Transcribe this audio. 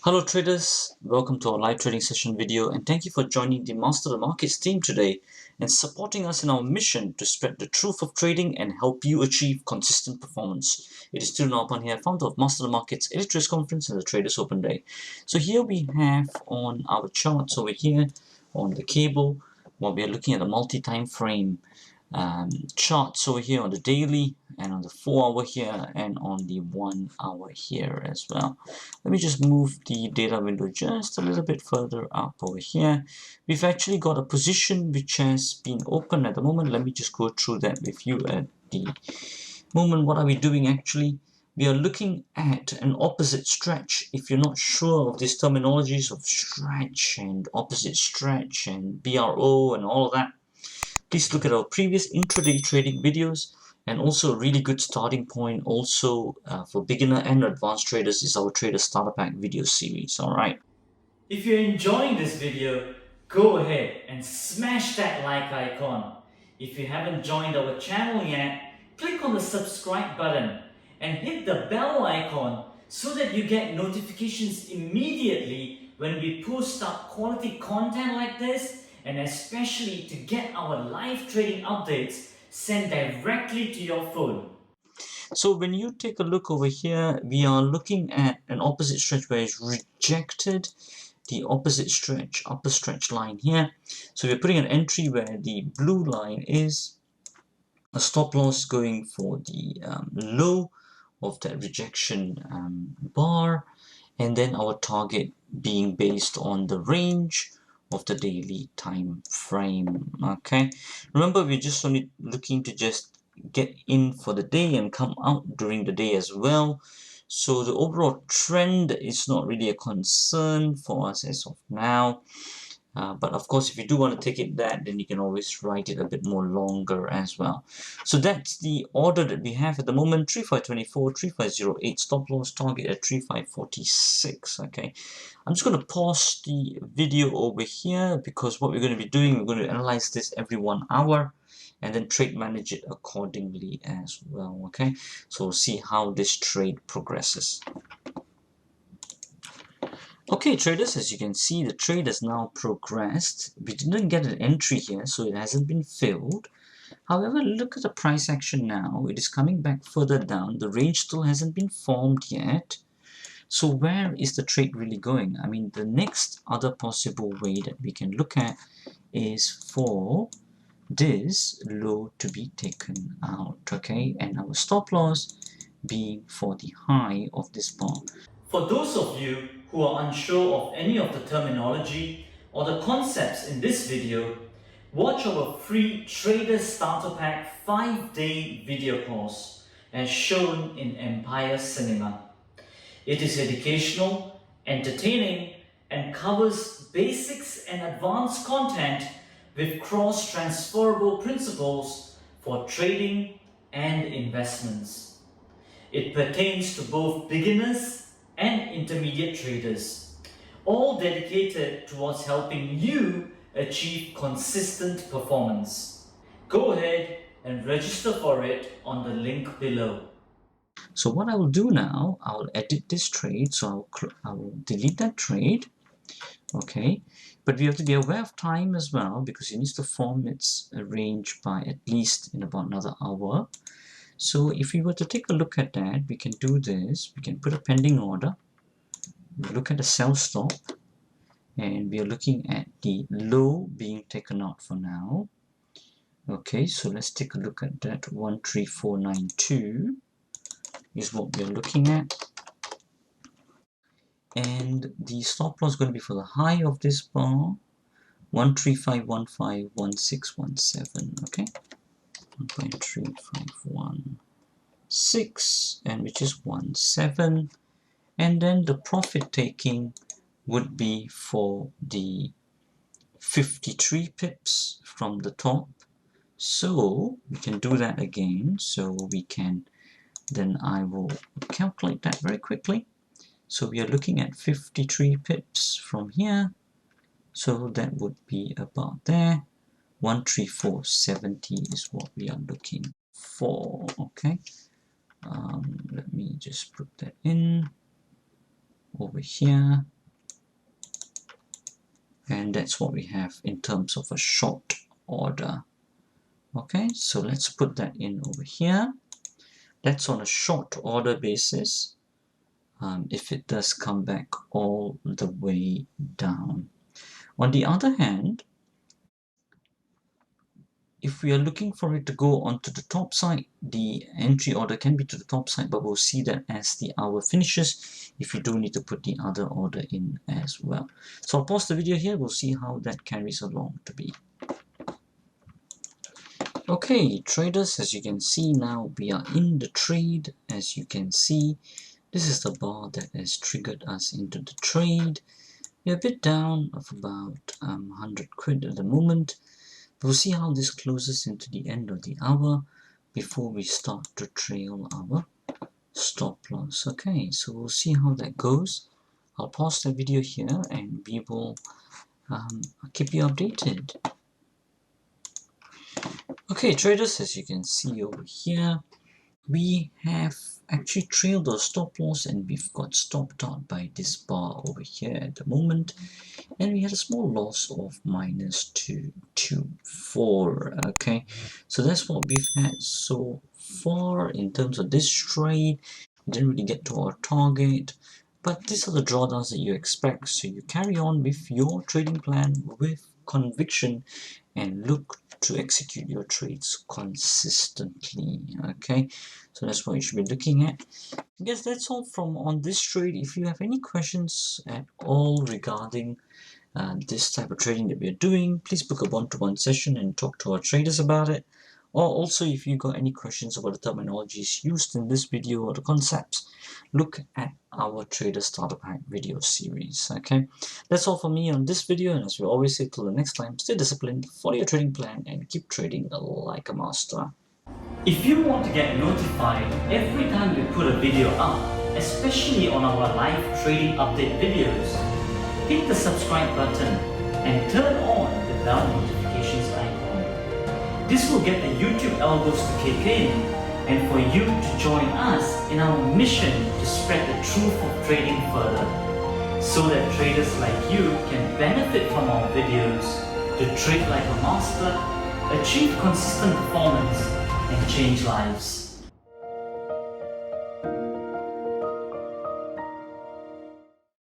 Hello traders, welcome to our live trading session video and thank you for joining the Master the Markets team today and supporting us in our mission to spread the truth of trading and help you achieve consistent performance. It is still Naupan here, founder of Master the Markets Traders Conference and the Traders Open Day. So here we have on our charts over here on the cable, while we are looking at the multi-time frame charts over here on the daily and on the 4 hour here and on the 1 hour here as well. Let me just move the data window just a little bit further up over here. We've actually got a position which has been open at the moment. Let me just go through that with you at the moment. What are we doing actually? We are looking at an opposite stretch. If you're not sure of these terminologies of stretch and opposite stretch and BRO and all of that, please look at our previous intraday trading videos, and also a really good starting point also for beginner and advanced traders is our Trader Starter Pack video series. Alright. If you're enjoying this video, go ahead and smash that like icon. If you haven't joined our channel yet, click on the subscribe button and hit the bell icon so that you get notifications immediately when we post up quality content like this, and especially to get our live trading updates sent directly to your phone. So when you take a look over here, we are looking at an opposite stretch where it's rejected the opposite stretch, upper stretch line here. So we're putting an entry where the blue line is, a stop loss going for the low of that rejection bar, and then our target being based on the range of the daily time frame. Okay, remember we're just only looking to just get in for the day and come out during the day as well. So the overall trend is not really a concern for us as of now. But of course, if you do want to take it that, then you can always write it a bit more longer as well. So that's the order that we have at the moment: 3524, 3508, stop loss target at 3546. Okay, I'm just going to pause the video over here because what we're going to be doing, we're going to analyze this every 1 hour and then trade manage it accordingly as well. Okay, so we'll see how this trade progresses. Okay traders, as you can see, the trade has now progressed. We didn't get an entry here, so it hasn't been filled. However, look at the price action now. It is coming back further down. The range still hasn't been formed yet. So where is the trade really going? I mean, the next other possible way that we can look at is for this low to be taken out, okay? And our stop loss being for the high of this bar. For those of you who are unsure of any of the terminology or the concepts in this video, watch our free Trader Starter Pack 5-day video course as shown in Empire Cinema. It is educational, entertaining, and covers basics and advanced content with cross-transferable principles for trading and investments. It pertains to both beginners and intermediate traders, all dedicated towards helping you achieve consistent performance. Go ahead and register for it on the link below. So what I will do now, I will edit this trade, so I will delete that trade. Okay, but we have to be aware of time as well because it needs to form its range by at least in about another hour. So if we were to take a look at that, we can do this. We can put a pending order. We look at the sell stop, and we are looking at the low being taken out for now. Okay, so let's take a look at that. 13492 is what we're looking at. And the stop loss is going to be for the high of this bar, 135151617. Okay, 1.3516, and which is 17. And then the profit taking would be for the 53 pips from the top. So we can do that again. So we can, then I will calculate that very quickly. So we are looking at 53 pips from here. So that would be about there. 13470 is what we are looking for. Okay. Let me just put that in over here. and that's what we have in terms of a short order. Okay, so let's put that in over here. That's on a short order basis. If it does come back all the way down. On the other hand, if we are looking for it to go onto the top side, the entry order can be to the top side, but we'll see that as the hour finishes, if you do need to put the other order in as well. So I'll pause the video here, we'll see how that carries along to be. Okay, traders, as you can see now, we are in the trade. As you can see, this is the bar that has triggered us into the trade. We're a bit down of about 100 quid at the moment. We'll see how this closes into the end of the hour before we start to trail our stop loss. Okay, so we'll see how that goes. I'll pause the video here and we will keep you updated. Okay, traders, as you can see over here, we have actually trailed our stop loss and we've got stopped out by this bar over here at the moment, and we had a small loss of -224. Okay, so that's what we've had so far in terms of this trade. We didn't really get to our target, but these are the drawdowns that you expect, so you carry on with your trading plan with conviction and look to execute your trades consistently. Okay, so that's what you should be looking at. I guess that's all from on this trade. If you have any questions at all regarding this type of trading that we're doing, please book a one-to-one session and talk to our traders about it. Or also, if you got any questions about the terminologies used in this video or the concepts, look at our Trader Starter Pack video series. Okay, that's all for me on this video, and as we always say, till the next time, stay disciplined, follow your trading plan, and keep trading like a master. If you want to get notified every time we put a video up, especially on our live trading update videos, hit the subscribe button and turn on the bell notifications icon. This will get the YouTube algos to kick in and for you to join us in our mission to spread the truth of trading further, so that traders like you can benefit from our videos to trade like a master, achieve consistent performance, and change lives.